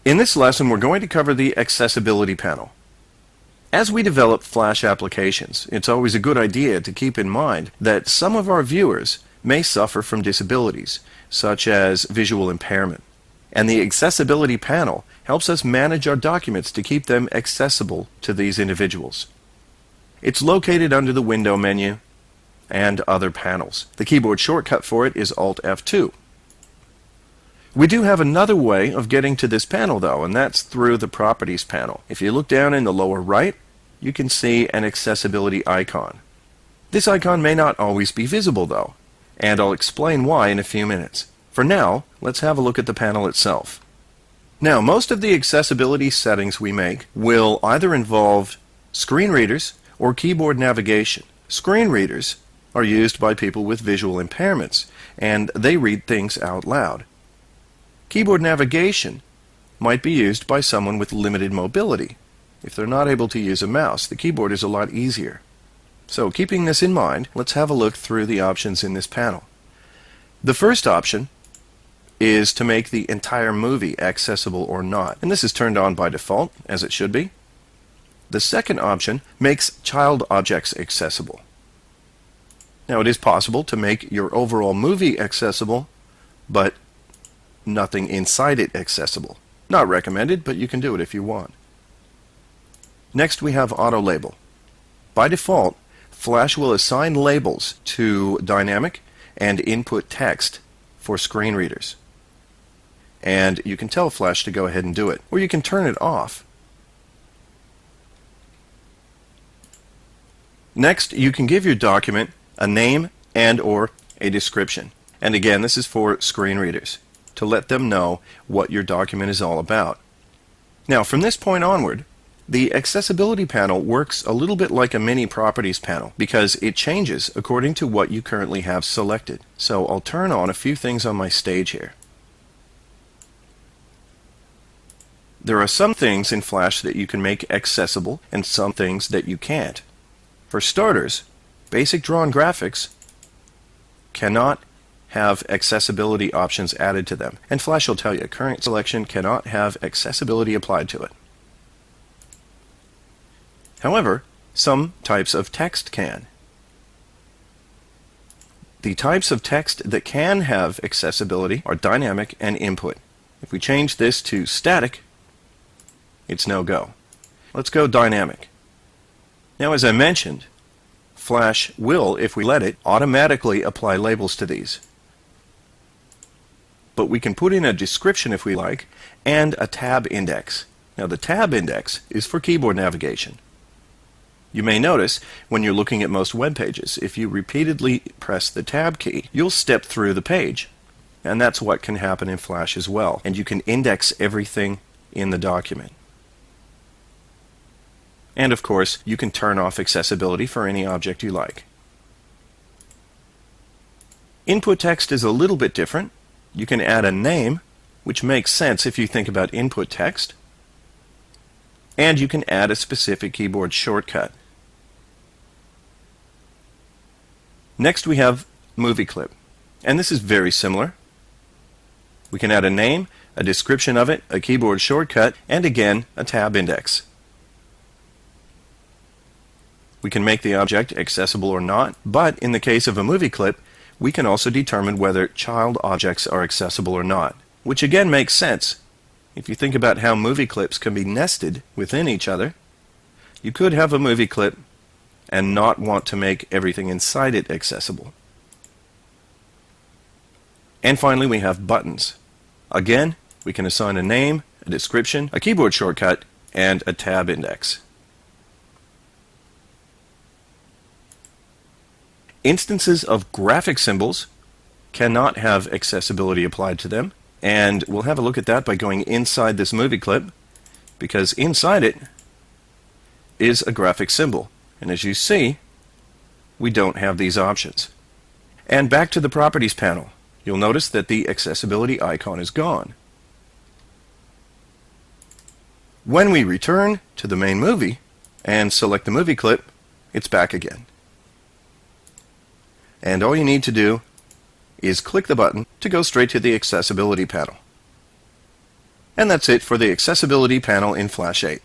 In this lesson, we're going to cover the accessibility panel. As we develop Flash applications, it's always a good idea to keep in mind that some of our viewers may suffer from disabilities, such as visual impairment. And the accessibility panel helps us manage our documents to keep them accessible to these individuals. It's located under the Window menu and other panels. The keyboard shortcut for it is Alt F2. We do have another way of getting to this panel though, and that's through the Properties panel. If you look down in the lower right, you can see an accessibility icon. This icon may not always be visible though, and I'll explain why in a few minutes. For now, let's have a look at the panel itself. Now, most of the accessibility settings we make will either involve screen readers or keyboard navigation. Screen readers are used by people with visual impairments, and they read things out loud. Keyboard navigation might be used by someone with limited mobility. If they're not able to use a mouse, the keyboard is a lot easier. So keeping this in mind, let's have a look through the options in this panel. The first option is to make the entire movie accessible or not, and this is turned on by default, as it should be. The second option makes child objects accessible. Now, it is possible to make your overall movie accessible, but nothing inside it accessible. Not recommended, but you can do it if you want. Next, we have Auto Label. By default, Flash will assign labels to dynamic and input text for screen readers. And you can tell Flash to go ahead and do it, or you can turn it off. Next, you can give your document a name and/or a description. And again, this is for screen readers, to let them know what your document is all about. Now, from this point onward, the accessibility panel works a little bit like a mini properties panel because it changes according to what you currently have selected. So I'll turn on a few things on my stage here. There are some things in Flash that you can make accessible and some things that you can't. For starters, basic drawn graphics cannot have accessibility options added to them. And Flash will tell you, current selection cannot have accessibility applied to it. However, some types of text can. The types of text that can have accessibility are dynamic and input. If we change this to static, it's no go. Let's go dynamic. Now, as I mentioned, Flash will, if we let it, automatically apply labels to these. But we can put in a description if we like, and a tab index. Now, the tab index is for keyboard navigation. You may notice when you're looking at most web pages, if you repeatedly press the tab key, you'll step through the page. And that's what can happen in Flash as well. And you can index everything in the document. And of course, you can turn off accessibility for any object you like. Input text is a little bit different. You can add a name, which makes sense if you think about input text. And you can add a specific keyboard shortcut. Next, we have Movie Clip. And this is very similar. We can add a name, a description of it, a keyboard shortcut, and again, a tab index. We can make the object accessible or not, but in the case of a movie clip, we can also determine whether child objects are accessible or not, which again makes sense. If you think about how movie clips can be nested within each other, you could have a movie clip and not want to make everything inside it accessible. And finally, we have buttons. Again, we can assign a name, a description, a keyboard shortcut, and a tab index. Instances of graphic symbols cannot have accessibility applied to them, and we'll have a look at that by going inside this movie clip, because inside it is a graphic symbol. And as you see, we don't have these options. And back to the Properties panel, you'll notice that the accessibility icon is gone. When we return to the main movie and select the movie clip, it's back again. And all you need to do is click the button to go straight to the accessibility panel. And that's it for the accessibility panel in Flash 8.